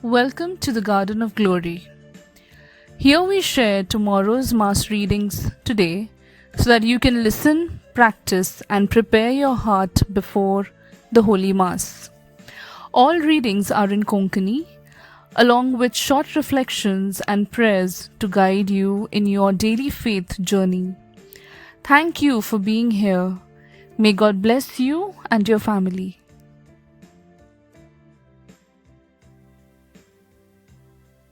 Welcome to the Garden of Glory. Here we share tomorrow's Mass readings today so that you can listen, practice, and prepare your heart before the Holy Mass. All readings are in Konkani, along with short reflections and prayers to guide you in your daily faith journey. Thank you for being here. May God bless you and your family.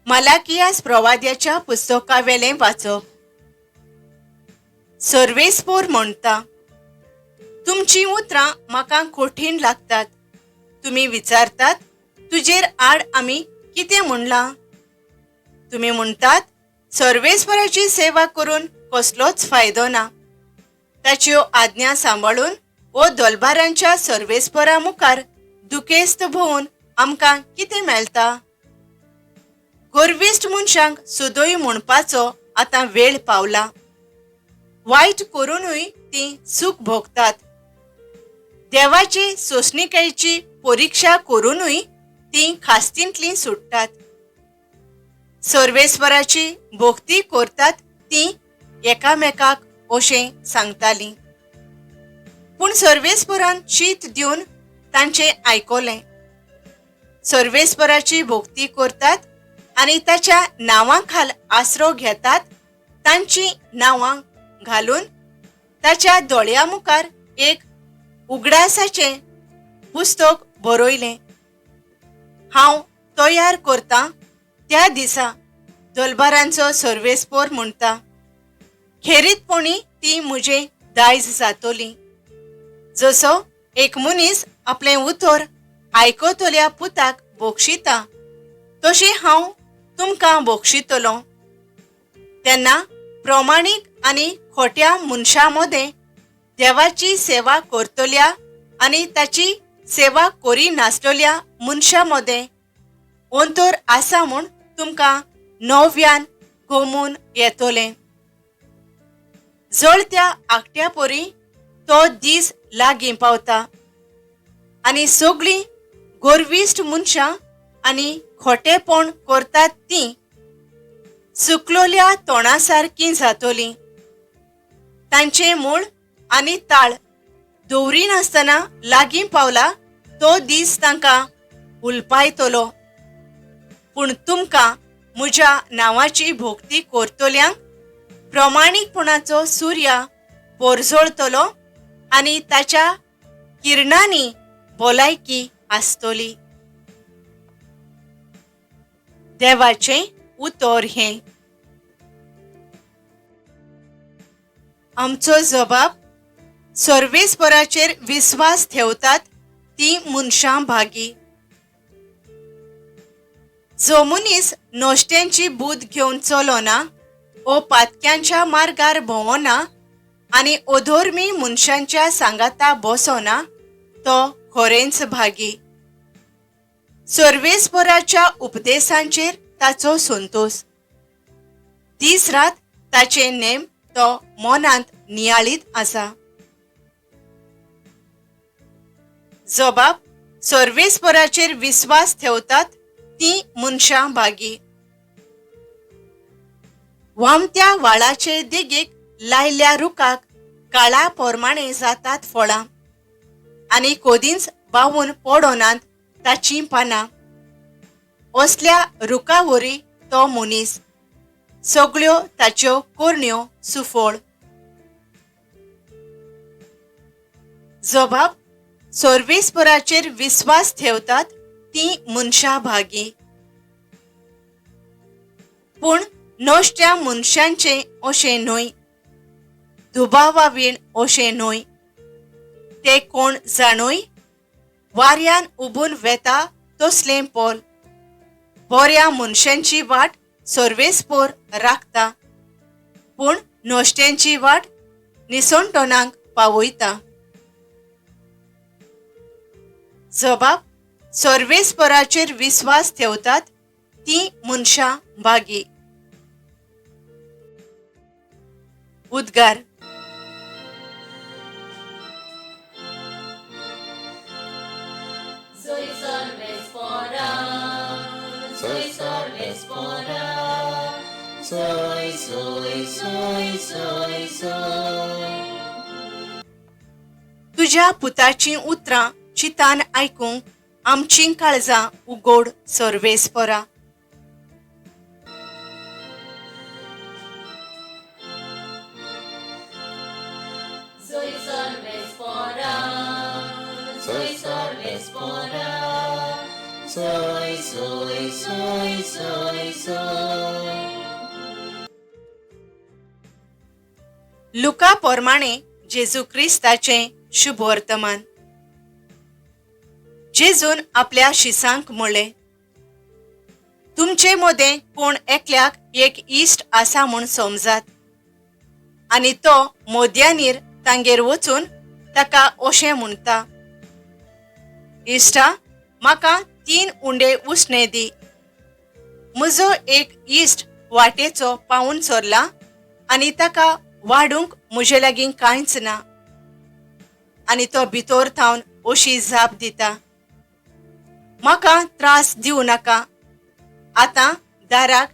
मलाकियास प्रवाद्याच्या पुस्तकावेलें वाचप. सर्वेस्पोर म्हणटा, तुमची उतरां म्हाका कठीण लागतात. तुम्ही विचारतात, तुजेर आड आमी कितें म्हणलां? तुम्ही म्हणटात, सर्वेस्पराची सेवा करून कसलोच फायदो ना. ताच्यो आज्ञा सांबाळून वो दोलबारांच्या सर्वेस्परा मुखार दुखेस्त भोवन आमकां कितें मेळटा? गर्विश्ट मनशांक सुदोय म्हणपाचो आतां वेळ पावला. वायट करूनय ती सूख भोगतात. देवाची सोंसणिकायेची परीक्षा करूनय ती खास्तींतली सुट्टात. सर्वेस्पराची भोक्ती करतात ती एकामेकाक अशें सांगतालीं. पूण सर्वेस्परान शीत दिवन तांचें आयकलें. सर्वेस्पराची भोक्ती करतात आनी ताच्या नांवाखाल आसरो घेतात. तांची नांवां घालून ताच्या दोळ्या मुखार एक उगडासाचें पुस्तक बरयलें. हांव तयार करतां त्या दिसा दोलबारांचो सर्वेस्पोर म्हणटा, खेरीतपणी ती म्हजें दायज जातली. जसो एक मनीस आपलें उतर आयकतल्या पुताक बक्षिता, तशें हांव तुमकां बक्षितलों. तेन्ना प्रमाणीक आनी खोट्या मनशां मदें देवाची सेवा करतल्या आनी ताची सेवा करिनासतल्या मनशां मदें अंतर आसा म्हूण तुमकां नव्यान गमून येतलें. जळत्या आकट्या परी तो दीस लागीं पावता आनी सगळीं गर्विश्ट मनशां आनी खोटेपण करतात तीं सुकलोल्या तोंडा सारकीं जातलीं. तांचें मूळ आनी ताळ दवरिनासतना लागीं पावला तो दीस तांकां उलपायतलो. पूण तुमकां म्हज्या नांवाची भोक्ती करतल्यांक प्रमाणीकपणाचो सूर्य परजळतलो आनी ताच्या किरणांनी भलायकी आसतली. देवाचें उतर हें. आमचो जबाब सर्वेस्पराचेर विस्वास ठेवतात ती मनशां भागी. जो मनीस नोश्ट्यांची बूद घेवन चलोना, ओ पातक्यांच्या मार्गार भोंवना आनी अधर्मी मनशांच्या सांगाता बसोना, तो खरेंच भागी. सर्वेस्पराच्या उपदेशांचेर ताचो संतोष. दीस रात ताचे नेम तो मनांत नियाळीत आसा. जबाब सर्वेस्पराचेर विस्वास ठेवतात ती मनशां भागी. वामत्या वाळाचे देगेक लायल्या रुखाक काळा पोरमाणे जातात फळां आनी कोदींच बावून पडोनात ताचीं पानां. असल्या रुखावरी तो मनीस, सगळ्यो ताच्यो कोरण्यो सुफळ. जबाब सर्वेस्पराचेर विस्वास ठेवतात ती मनशां भागी. पूण नोश्ट्या मनशांचें अशें न्हय, दुबावावीण अशें न्हय. ते कोण जाणोय वाऱ्यान उबून वेता तसलें पोल. बऱ्या मनशांची वाट सर्वेस्पोर राखता, पूण नोश्ट्यांची वाट निसंटोनांक पावयता. जबाब सर्वेस्पराचेर विस्वास ठेवतात ती मनशां भागी. उद्गार. तुझ्या पुताची उतरां चितान आयकूंक आमचीं काळजां उगोड सर्वेस्परा. लुका पोरमाणे जेजू क्रिस्ताचें शुभ वर्तमान. जेजून आपल्या शिसांक म्हणलें, तुमचे मदें कोण एकल्याक एक इश्ट आसा म्हूण समजात, आनी तो मोद्यांनीर तांगेर वचून ताका अशें म्हणटा, इश्टा, म्हाका 3 उंडे उसणे दी. म्हजो एक इश्ट वाटेचो पावून चोरला आनी ताका वाडूंक म्हजे लागीं कांयच ना. आनी तो भितर थावन अशी जाप दिता, म्हाका त्रास दिवं नाका. आतां दाराक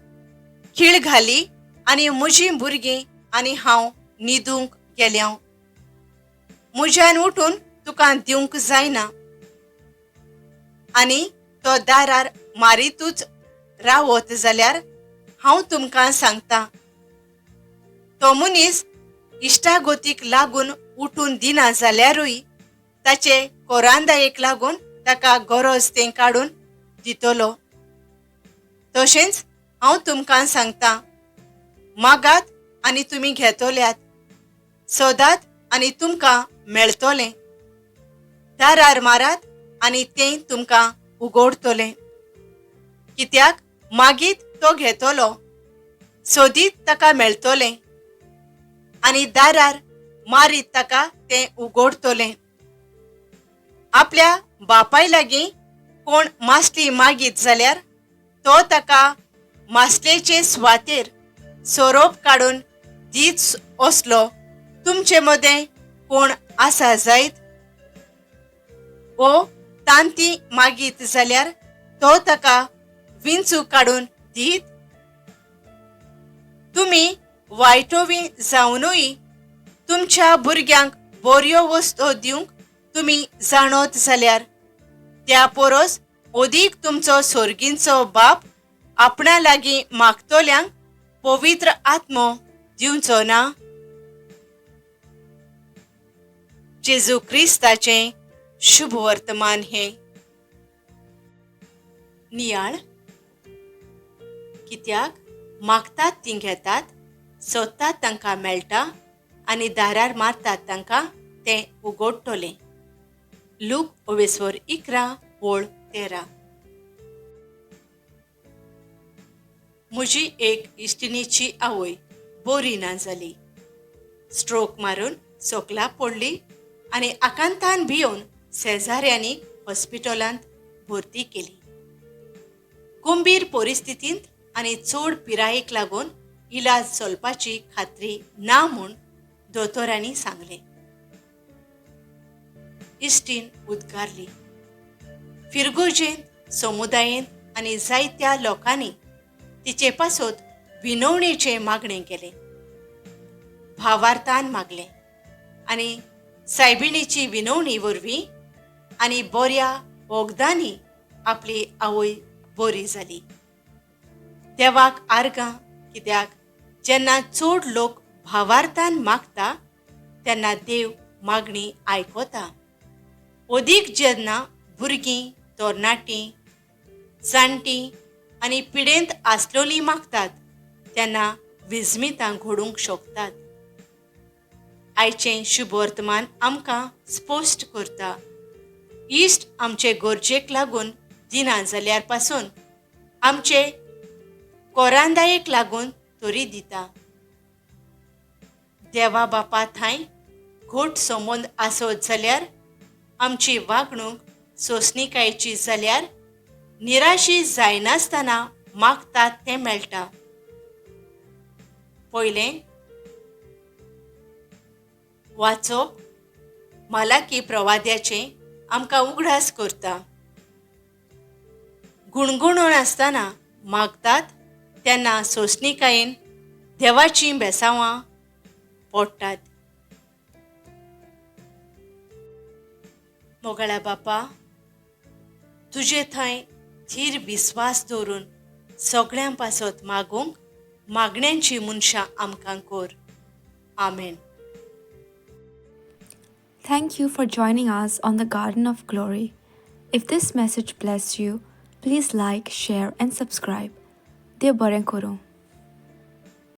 खीळ घाली आनी म्हजीं भुरगीं आनी हांव न्हिदूंक गेल्यां. म्हज्यान उठून तुका दिवंक जायना. आनी तो दारार मारीतूच रावत जाल्यार हांव तुमकां सांगता, तो मनीस इश्टागोतीक लागून उठून दिना जाल्यारूय ताचे कोरांदायेक लागून ताका गरज तें काडून दितलो. तशेंच हांव तुमकां सांगता, मागात आनी तुमी घेतोल्यात, सोदात आनी तुमकां मेळटोलें, दारार मारात आनी तें तुमकां उगडटोलें. कित्याक मागीत तो घेतलो, सोदीत ताका मेळटोलें, आनी दारार मारीत ताका तें उगडटोलें. आपल्या बापाय लागीं कोण मासली मागीत जाल्यार तो ताका मासलेचे सुवातेर सोरोप काडून दीत असलो तुमचे मदें कोण आसा जायत. ओ तांती मागीत जाल्यार तो ताका विंचू काडून दीत. तुमी वायटोवी जावनूय तुमच्या भुरग्यांक बऱ्यो वस्तो दिवंक तुमी जाणोत जाल्यार त्या परस ओदीक तुमचो सोर्गींचो बाप आपणा लागीं मागतोल्यांक पवित्र आत्मो दिवचो ना. जेजू क्रिस्ताचें शुभ वर्तमान हें. नियाळ. कित्याक मागतात तीं घेतात, सोदतात तांकां मेळटा, आनी दारार मारतात तांकां तें उगडटोलें. लूक 11:13. म्हजी एक इश्टिणीची आवय बरी ना जाली. स्ट्रोक मारून सोकला पडली आनी आकांतान भियोन शेजाऱ्यांनी हॉस्पिटलांत भरती केली. गंभीर परिस्थितींत आनी चड पिरायेक लागून इलाज चलपाची खात्री ना म्हूण दोतोरांनी सांगलें. इश्टीण उद्गारली. फिरगोजेंत, समुदायेंत आनी जायत्या लोकांनी तिचे पासत विनवणेचें मागणें केलें, भावार्थान मागलें, आनी सायबिणीची विनवणी वरवीं आनी बऱ्या वखदांनी आपली आवय बरी जाली. देवाक आर्गां. कित्याक जेन्ना चड लोक भावार्थान मागता तेन्ना देव मागणी आयकता. ओदीक जेन्ना भुरगीं, तरणाटीं, जाणटीं आनी पिडेंत आसलोलीं मागतात तेन्ना विजमितां घडूंक शकतात. आयचें शुभ वर्तमान आमकां स्पश्ट करता. इश्ट आमचे गरजेक लागून दिना जाल्यार पासून आमचे कोरांदायेक लागून तरी दिता. देवा बापा थंय घोट संबंद आसत जाल्यार, आमची वागणूक सोंसणीकायेची जाल्यार, निराशी जायनासतना मागतात तें मेळटा. पयलें वाचप मालाकी प्रवाद्याचें आमकां उगडास करता. गुणगुणोन आसतना मागतात तेन्ना सोंसणीकायेन देवाची बेसांवां पडटात. मोगळ्या बापा, तुजे थंय थीर विस्वास दवरून सगळ्यां पासत मागूंक मागण्यांची मनशां आमकां core. Amen. Thank you for joining us on the Garden of Glory. If this message blessed you, please like, share, and subscribe. Dear Baren Koro.